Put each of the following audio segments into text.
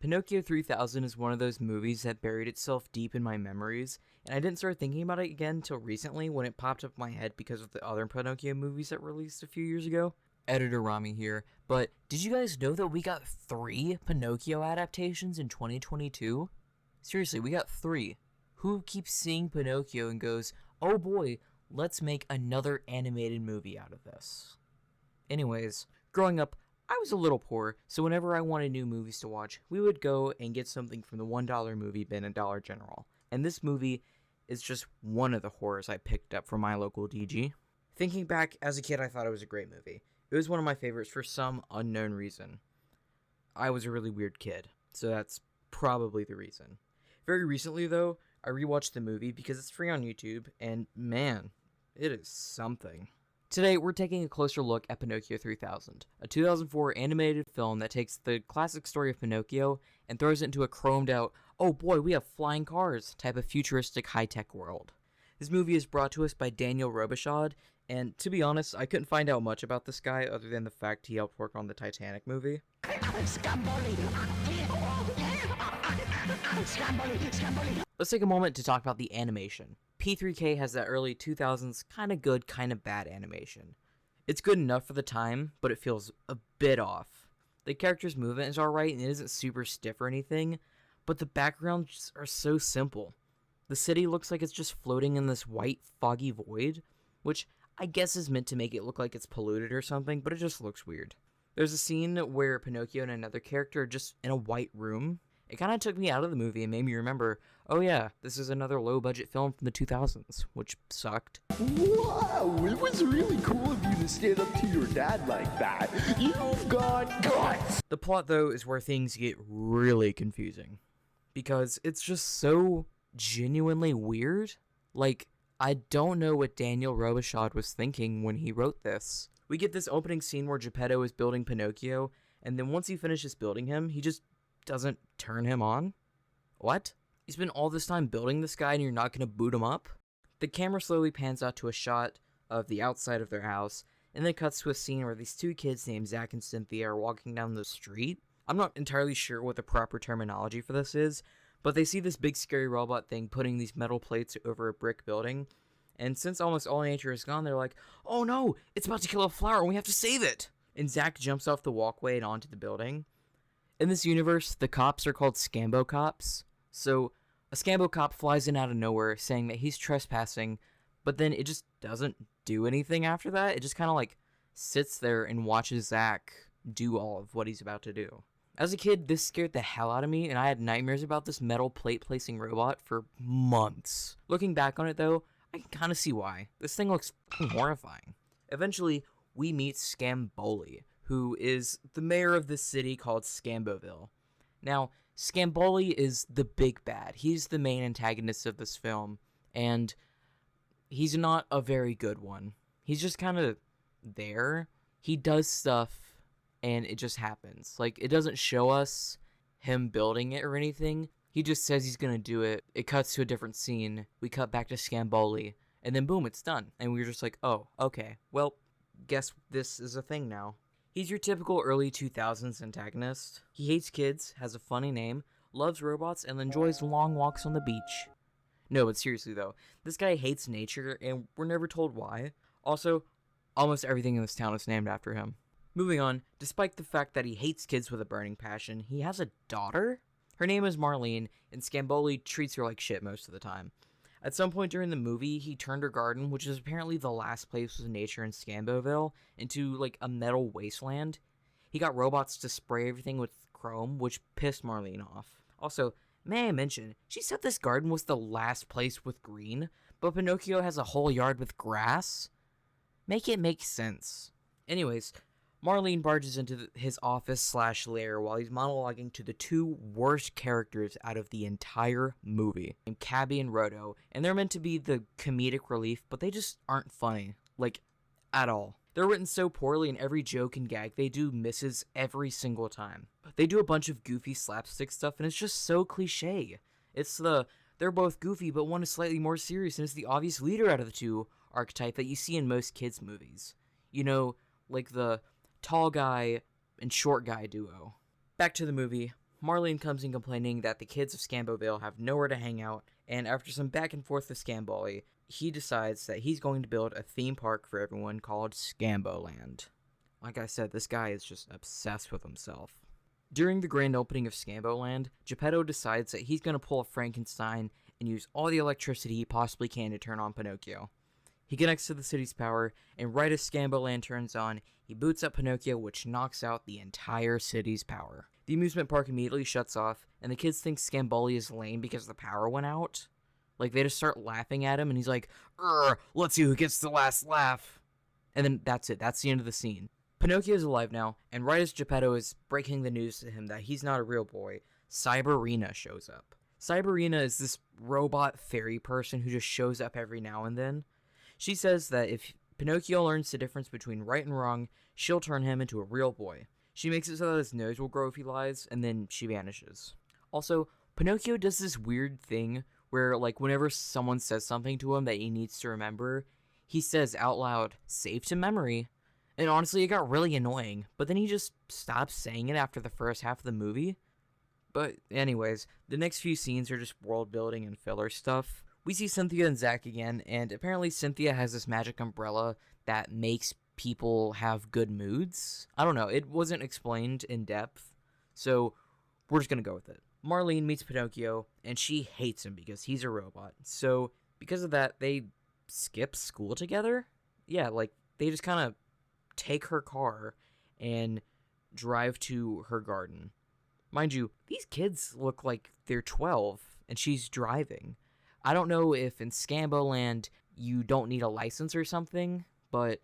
Pinocchio 3000 is one of those movies that buried itself deep in my memories, and I didn't start thinking about it again until recently when it popped up in my head because of the other Pinocchio movies that released a few years ago. Editor Rami here, but did you guys know that we got 3 Pinocchio adaptations in 2022? Seriously, we got 3. Who keeps seeing Pinocchio and goes, oh boy, let's make another animated movie out of this? Anyways, growing up, I was a little poor, so whenever I wanted new movies to watch, we would go and get something from the $1 movie bin at Dollar General. And this movie is just one of the horrors I picked up from my local DG. Thinking back, as a kid, I thought it was a great movie. It was one of my favorites for some unknown reason. I was a really weird kid, so that's probably the reason. Very recently, though, I rewatched the movie because it's free on YouTube, and man, it is something. Today, we're taking a closer look at Pinocchio 3000, a 2004 animated film that takes the classic story of Pinocchio and throws it into a chromed out, oh boy, we have flying cars type of futuristic high-tech world. This movie is brought to us by Daniel Robichaud, and to be honest, I couldn't find out much about this guy other than the fact he helped work on the Titanic movie. Let's take a moment to talk about the animation. P3K has that early 2000s kinda good, kinda bad animation. It's good enough for the time, but it feels a bit off. The character's movement is alright and it isn't super stiff or anything, but the backgrounds are so simple. The city looks like it's just floating in this white, foggy void, which I guess is meant to make it look like it's polluted or something, but it just looks weird. There's a scene where Pinocchio and another character are just in a white room. It kind of took me out of the movie and made me remember, oh yeah, this is another low-budget film from the 2000s, which sucked. Wow, it was really cool of you to stand up to your dad like that. You've got guts! The plot, though, is where things get really confusing. Because it's just so genuinely weird. Like, I don't know what Daniel Robichaud was thinking when he wrote this. We get this opening scene where Geppetto is building Pinocchio, and then once he finishes building him, he just doesn't turn him on? What? You spent all this time building this guy and you're not going to boot him up? The camera slowly pans out to a shot of the outside of their house, and then cuts to a scene where these 2 kids named Zach and Cynthia are walking down the street. I'm not entirely sure what the proper terminology for this is, but they see this big scary robot thing putting these metal plates over a brick building, and since almost all nature is gone, they're like, oh no, it's about to kill a flower and we have to save it! And Zach jumps off the walkway and onto the building. In this universe, the cops are called Scambo cops. So, a Scambo cop flies in out of nowhere saying that he's trespassing, but then it just doesn't do anything after that. It just kind of like sits there and watches Zach do all of what he's about to do. As a kid, this scared the hell out of me, and I had nightmares about this metal plate placing robot for months. Looking back on it though, I can kind of see why. This thing looks horrifying. Eventually, we meet Scamboli, who is the mayor of this city called Scamboville. Now, Scamboli is the big bad. He's the main antagonist of this film, and he's not a very good one. He's just kind of there. He does stuff, and it just happens. Like, it doesn't show us him building it or anything. He just says he's gonna do it. It cuts to a different scene. We cut back to Scamboli, and then boom, it's done. And we're just like, oh, okay. Well, guess this is a thing now. He's your typical early 2000s antagonist. He hates kids, has a funny name, loves robots, and enjoys long walks on the beach. No, but seriously though, this guy hates nature, and we're never told why. Also, almost everything in this town is named after him. Moving on, despite the fact that he hates kids with a burning passion, he has a daughter? Her name is Marlene, and Scamboli treats her like shit most of the time. At some point during the movie, he turned her garden, which is apparently the last place with nature in Scamboville, into like a metal wasteland. He got robots to spray everything with chrome, which pissed Marlene off. Also, may I mention, she said this garden was the last place with green, but Pinocchio has a whole yard with grass? Make it make sense. Anyways, Marlene barges into his office/lair while he's monologuing to the 2 worst characters out of the entire movie, named Cabby and Roto, and they're meant to be the comedic relief, but they just aren't funny, like, at all. They're written so poorly and every joke and gag they do misses every single time. They do a bunch of goofy slapstick stuff and it's just so cliche. They're both goofy but one is slightly more serious and it's the obvious leader out of the 2 archetype that you see in most kids' movies. You know, like the tall guy and short guy duo. Back to the movie. Marlene comes in complaining that the kids of Scamboville have nowhere to hang out, and after some back and forth with Scambolly, he decides that he's going to build a theme park for everyone called Scamboland. Like I said, this guy is just obsessed with himself. During the grand opening of Scamboland, Geppetto decides that he's going to pull a Frankenstein and use all the electricity he possibly can to turn on Pinocchio. He connects to the city's power, and right as Scamboland turns on, he boots up Pinocchio, which knocks out the entire city's power. The amusement park immediately shuts off, and the kids think Scambolly is lame because the power went out. Like, they just start laughing at him, and he's like, let's see who gets the last laugh. And then that's it. That's the end of the scene. Pinocchio is alive now, and right as Geppetto is breaking the news to him that he's not a real boy, Cyberina shows up. Cyberina is this robot fairy person who just shows up every now and then. She says that if Pinocchio learns the difference between right and wrong, she'll turn him into a real boy. She makes it so that his nose will grow if he lies, and then she vanishes. Also, Pinocchio does this weird thing where, like, whenever someone says something to him that he needs to remember, he says out loud, "Save to memory." And honestly, it got really annoying, but then he just stopped saying it after the first half of the movie. But anyways, the next few scenes are just world building and filler stuff. We see Cynthia and Zach again, and apparently Cynthia has this magic umbrella that makes people have good moods. I don't know, it wasn't explained in depth, so we're just gonna go with it. Marlene meets Pinocchio, and she hates him because he's a robot. So because of that, they skip school together? Yeah, like, they just kind of take her car and drive to her garden. Mind you, these kids look like they're 12, and she's driving. I don't know if in Scamboland you don't need a license or something, but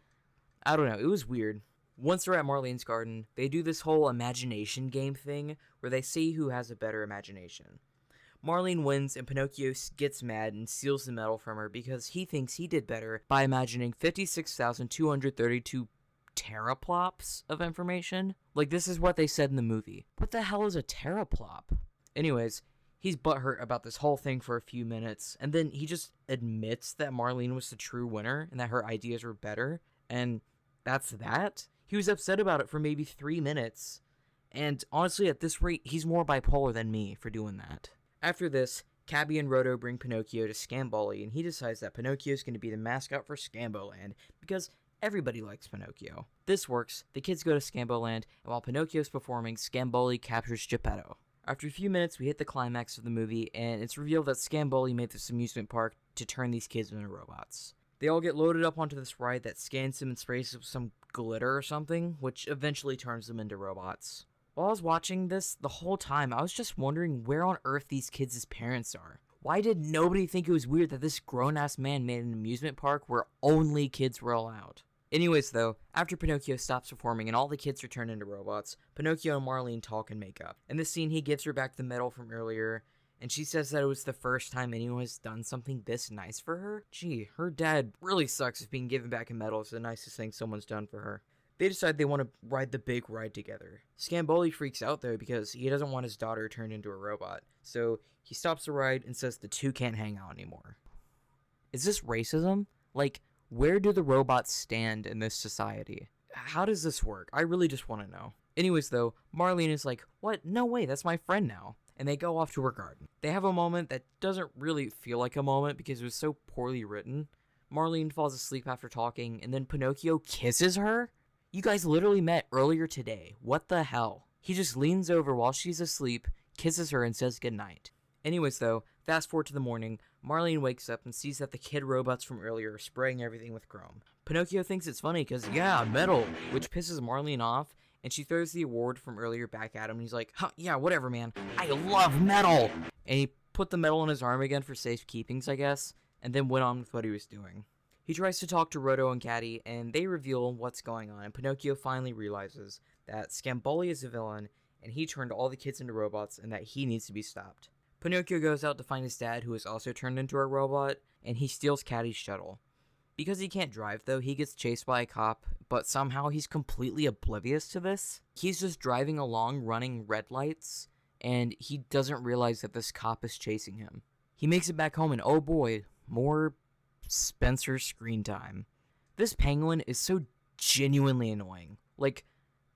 I don't know. It was weird. Once they're at Marlene's garden, they do this whole imagination game thing where they see who has a better imagination. Marlene wins, and Pinocchio gets mad and steals the medal from her because he thinks he did better by imagining 56,232 teraplops of information. Like, this is what they said in the movie. What the hell is a teraplop? Anyways, he's butthurt about this whole thing for a few minutes, and then he just admits that Marlene was the true winner and that her ideas were better, and that's that? He was upset about it for maybe 3 minutes, and honestly, at this rate, he's more bipolar than me for doing that. After this, Cabby and Roto bring Pinocchio to Scambolly, and he decides that Pinocchio is going to be the mascot for Scamboland, because everybody likes Pinocchio. This works, the kids go to Scamboland, and while Pinocchio's performing, Scambolly captures Geppetto. After a few minutes, we hit the climax of the movie, and it's revealed that Scambolly made this amusement park to turn these kids into robots. They all get loaded up onto this ride that scans them and sprays them with some glitter or something, which eventually turns them into robots. While I was watching this, the whole time, I was just wondering where on earth these kids' parents are. Why did nobody think it was weird that this grown-ass man made an amusement park where only kids were allowed? Anyways, though, after Pinocchio stops performing and all the kids are turned into robots, Pinocchio and Marlene talk and make up. In this scene, he gives her back the medal from earlier, and she says that it was the first time anyone has done something this nice for her. Gee, her dad really sucks if being given back a medal is the nicest thing someone's done for her. They decide they want to ride the big ride together. Scambolly freaks out, though, because he doesn't want his daughter turned into a robot, so he stops the ride and says the two can't hang out anymore. Is this racism? Like, where do the robots stand in this society? How does this work? I really just want to know. Anyways, though, Marlene is like, what? No way, that's my friend now. And they go off to her garden. They have a moment that doesn't really feel like a moment because it was so poorly written. Marlene falls asleep after talking, and then Pinocchio kisses her? You guys literally met earlier today. What the hell? He just leans over while she's asleep, kisses her, and says goodnight. Anyways, though, fast forward to the morning, Marlene wakes up and sees that the kid robots from earlier are spraying everything with chrome. Pinocchio thinks it's funny because, yeah, metal, which pisses Marlene off, and she throws the award from earlier back at him, and he's like, huh, yeah, whatever, man. I love metal! And he put the medal on his arm again for safekeepings, I guess, and then went on with what he was doing. He tries to talk to Roto and Caddy, and they reveal what's going on, and Pinocchio finally realizes that Scambolly is a villain, and he turned all the kids into robots, and that he needs to be stopped. Pinocchio goes out to find his dad, who is also turned into a robot, and he steals Caddy's shuttle. Because he can't drive, though, he gets chased by a cop, but somehow he's completely oblivious to this. He's just driving along, running red lights, and he doesn't realize that this cop is chasing him. He makes it back home, and oh boy, more Spencer screen time. This penguin is so genuinely annoying. Like,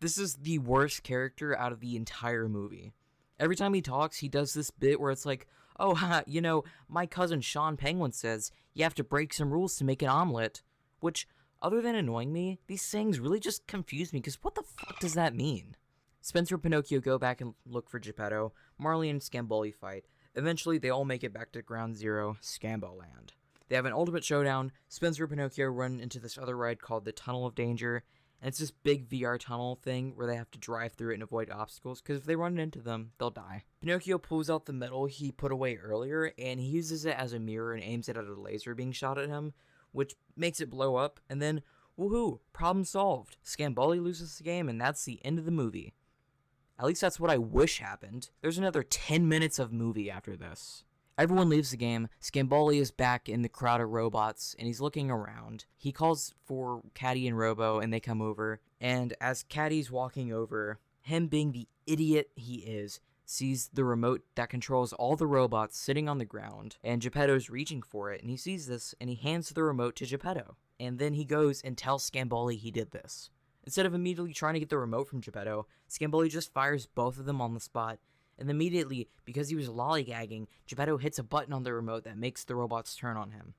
this is the worst character out of the entire movie. Every time he talks, he does this bit where it's like, oh, my cousin Sean Penguin says you have to break some rules to make an omelet. Which, other than annoying me, these sayings really just confuse me, because what the fuck does that mean? Spencer and Pinocchio go back and look for Geppetto. Marley and Scamboli fight. Eventually, they all make it back to Ground Zero, Scambo Land. They have an ultimate showdown. Spencer and Pinocchio run into this other ride called the Tunnel of Danger, and it's this big VR tunnel thing where they have to drive through it and avoid obstacles, because if they run into them, they'll die. Pinocchio pulls out the metal he put away earlier, and he uses it as a mirror and aims it at a laser being shot at him, which makes it blow up, and then, woohoo, problem solved. Scamboli loses the game, and that's the end of the movie. At least that's what I wish happened. There's another 10 minutes of movie after this. Everyone leaves the game. Scamboli is back in the crowd of robots, and he's looking around. He calls for Caddy and Robo, and they come over. And as Caddy's walking over, him being the idiot he is, sees the remote that controls all the robots sitting on the ground, and Geppetto's reaching for it, and he sees this, and he hands the remote to Geppetto. And then he goes and tells Scamboli he did this. Instead of immediately trying to get the remote from Geppetto, Scamboli just fires both of them on the spot, and immediately, because he was lollygagging, Geppetto hits a button on the remote that makes the robots turn on him.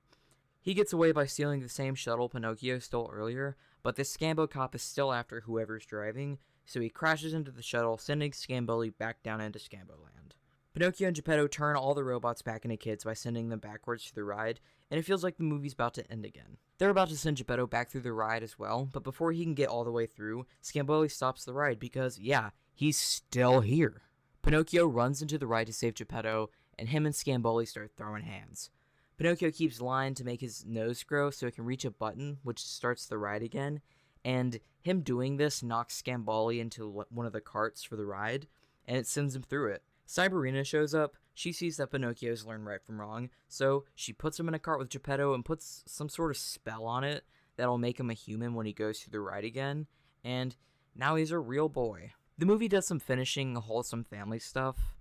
He gets away by stealing the same shuttle Pinocchio stole earlier, but this Scambo cop is still after whoever's driving, so he crashes into the shuttle, sending Scamboli back down into Scambo Land. Pinocchio and Geppetto turn all the robots back into kids by sending them backwards through the ride, and it feels like the movie's about to end again. They're about to send Geppetto back through the ride as well, but before he can get all the way through, Scamboli stops the ride because, yeah, he's still here. Pinocchio runs into the ride to save Geppetto, and him and Scamboli start throwing hands. Pinocchio keeps lying to make his nose grow so it can reach a button, which starts the ride again, and him doing this knocks Scamboli into one of the carts for the ride, and it sends him through it. Cyberina shows up. She sees that Pinocchio's learned right from wrong, so she puts him in a cart with Geppetto and puts some sort of spell on it that'll make him a human when he goes through the ride again, and now he's a real boy. The movie does some finishing, wholesome family stuff.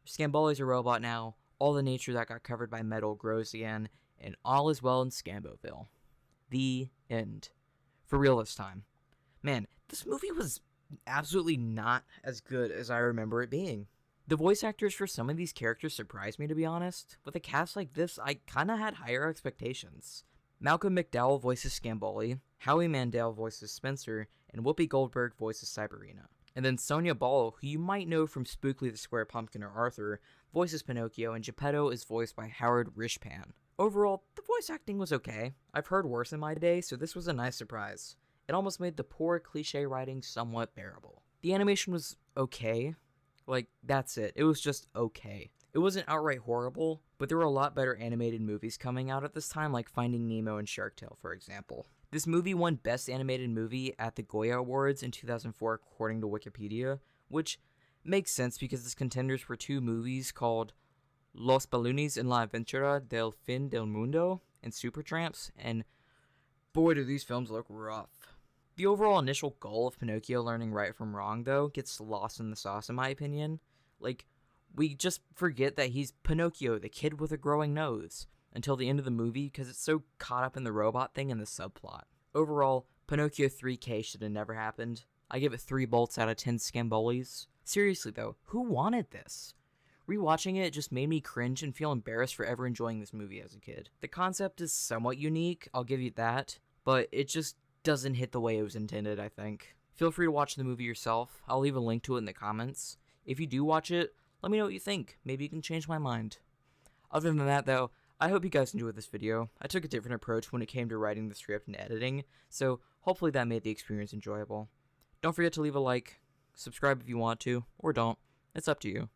Scamboli's a robot now, all the nature that got covered by metal grows again, and all is well in Scamboville. The end. For real this time. Man, this movie was absolutely not as good as I remember it being. The voice actors for some of these characters surprised me, to be honest. With a cast like this, I kinda had higher expectations. Malcolm McDowell voices Scamboli, Howie Mandel voices Spencer, and Whoopi Goldberg voices Cyberina. And then Sonia Ball, who you might know from Spookly the Square Pumpkin or Arthur, voices Pinocchio, and Geppetto is voiced by Howard Rishpan. Overall, the voice acting was okay. I've heard worse in my day, so this was a nice surprise. It almost made the poor cliche writing somewhat bearable. The animation was okay. Like, that's it. It was just okay. It wasn't outright horrible, but there were a lot better animated movies coming out at this time, like Finding Nemo and Shark Tale, for example. This movie won Best Animated Movie at the Goya Awards in 2004, according to Wikipedia, which makes sense because its contenders were two movies called Los Balones en la Aventura del Fin del Mundo and Supertramps, and boy do these films look rough. The overall initial goal of Pinocchio learning right from wrong, though, gets lost in the sauce in my opinion. Like, we just forget that he's Pinocchio, the kid with a growing nose, until the end of the movie because it's so caught up in the robot thing and the subplot. Overall, Pinocchio 3K should have never happened. I give it 3 bolts out of 10 Scambolis. Seriously though, who wanted this? Rewatching it just made me cringe and feel embarrassed for ever enjoying this movie as a kid. The concept is somewhat unique, I'll give you that, but it just doesn't hit the way it was intended, I think. Feel free to watch the movie yourself. I'll leave a link to it in the comments. If you do watch it, let me know what you think. Maybe you can change my mind. Other than that though, I hope you guys enjoyed this video. I took a different approach when it came to writing the script and editing, so hopefully that made the experience enjoyable. Don't forget to leave a like, subscribe if you want to, or don't. It's up to you.